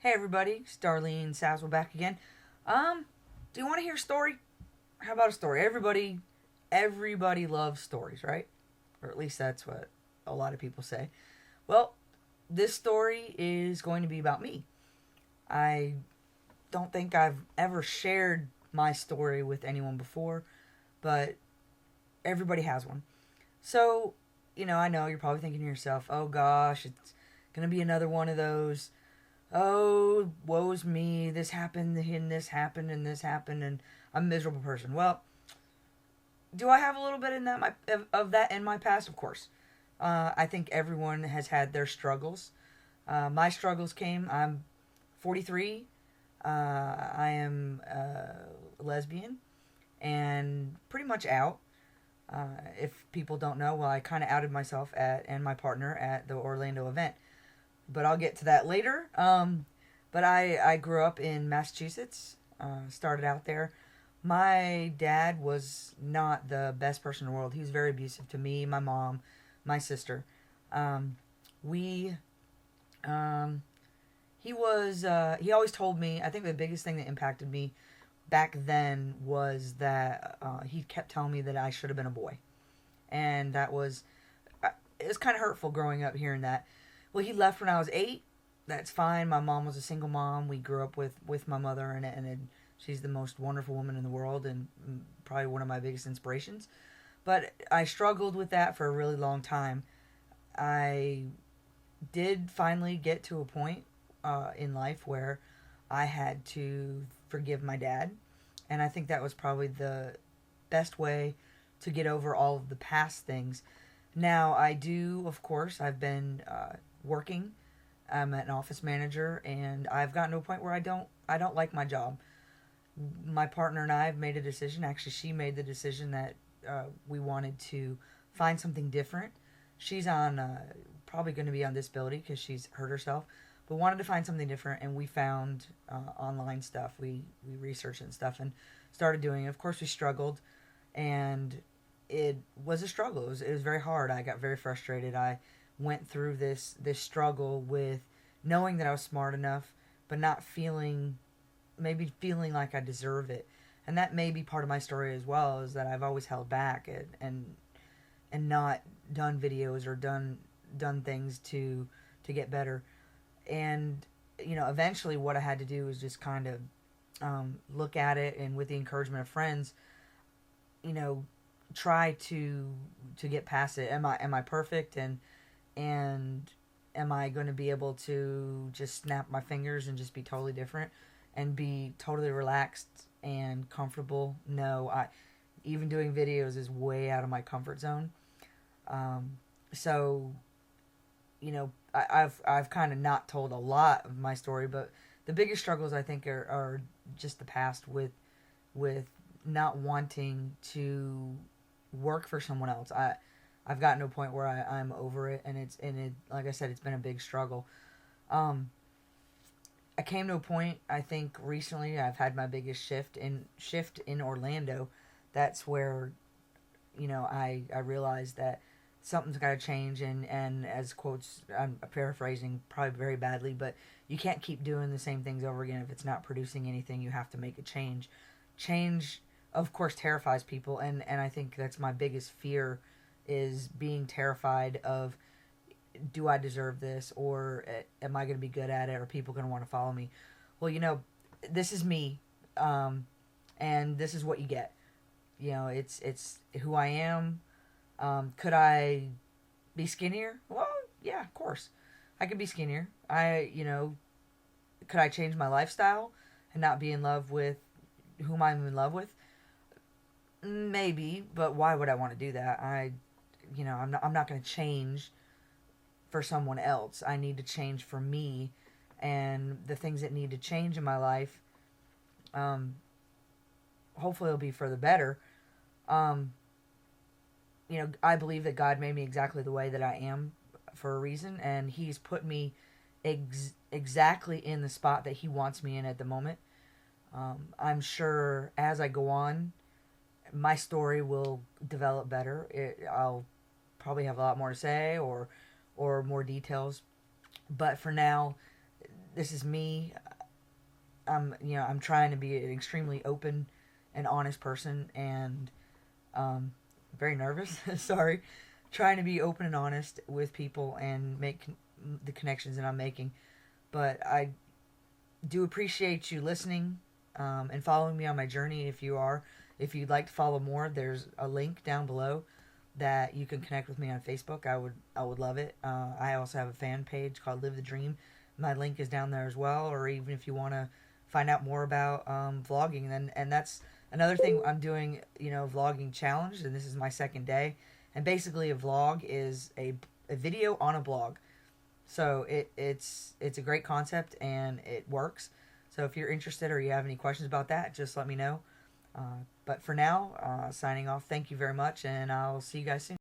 Hey everybody, it's Darleen, Saczawa back again. Do you want to hear a story? How about a story? Everybody loves stories, right? Or at least that's what a lot of people say. Well, this story is going to be about me. I don't think I've ever shared my story with anyone before, but everybody has one. So, I know you're probably thinking to yourself, oh gosh, it's gonna be another one of those, oh, woe's me, this happened, and this happened, and this happened, and I'm a miserable person. Well, do I have a little bit in that of that in my past? Of course. I think everyone has had their struggles. My struggles came. I'm 43. I am a lesbian and pretty much out. If people don't know, well, I kind of outed myself and my partner at the Orlando event, but I'll get to that later. But I grew up in Massachusetts, started out there. My dad was not the best person in the world. He was very abusive to me, my mom, my sister. Um, we, he always told me, I think the biggest thing that impacted me back then was that he kept telling me that I should have been a boy. And it was kind of hurtful growing up hearing that. Well, he left when I was 8. That's fine. My mom was a single mom. We grew up with my mother, and she's the most wonderful woman in the world and probably one of my biggest inspirations. But I struggled with that for a really long time. I did finally get to a point in life where I had to forgive my dad. And I think that was probably the best way to get over all of the past things. Now, I do, of course, I've been working. I'm an office manager, and I've gotten to a point where I don't like my job. My partner and I have made a decision. Actually, she made the decision that we wanted to find something different. She's on probably going to be on disability because she's hurt herself, but wanted to find something different, and we found online stuff. We researched and stuff and started doing it. Of course, we struggled, and it was a struggle. It was very hard. I got very frustrated. I went through this struggle with knowing that I was smart enough, but not maybe feeling like I deserve it. And that may be part of my story as well, is that I've always held back and not done videos or done things to get better. And eventually what I had to do was just kind of look at it, and with the encouragement of friends, try to get past it. Am I perfect, and am I going to be able to just snap my fingers and just be totally different and be totally relaxed and comfortable? No, even doing videos is way out of my comfort zone. So, I've kind of not told a lot of my story, but the biggest struggles I think are just the past with not wanting to work for someone else. I've gotten to a point where I'm over it, and it like I said, it's been a big struggle. I came to a point, I think recently I've had my biggest shift in Orlando. That's where I realized that something's got to change, and as quotes, I'm paraphrasing probably very badly, but you can't keep doing the same things over again. If it's not producing anything, you have to make a change. Change, of course, terrifies people, and I think that's my biggest fear, is being terrified of, do I deserve this, or am I going to be good at it, or are people going to want to follow me? Well, this is me, and this is what you get. It's who I am. Could I be skinnier? Well, yeah, of course. I could be skinnier. Could I change my lifestyle and not be in love with whom I'm in love with? Maybe, but why would I want to do that? I'm not going to change for someone else. I need to change for me, and the things that need to change in my life, hopefully it'll be for the better. I believe that God made me exactly the way that I am for a reason, and He's put me exactly in the spot that He wants me in at the moment. I'm sure as I go on, my story will develop better. I'll probably have a lot more to say, or more details. But for now, this is me. I'm trying to be an extremely open and honest person, and very nervous. Sorry, trying to be open and honest with people and make the connections that I'm making. But I do appreciate you listening and following me on my journey. If you'd like to follow more, there's a link down below that you can connect with me on Facebook. I would love it. I also have a fan page called Live the Dream. My link is down there as well. Or even if you want to find out more about vlogging, and that's another thing I'm doing. Vlogging challenge, and this is my second day. And basically, a vlog is a video on a blog. So it's a great concept and it works. So if you're interested or you have any questions about that, just let me know. But for now, signing off. Thank you very much, and I'll see you guys soon.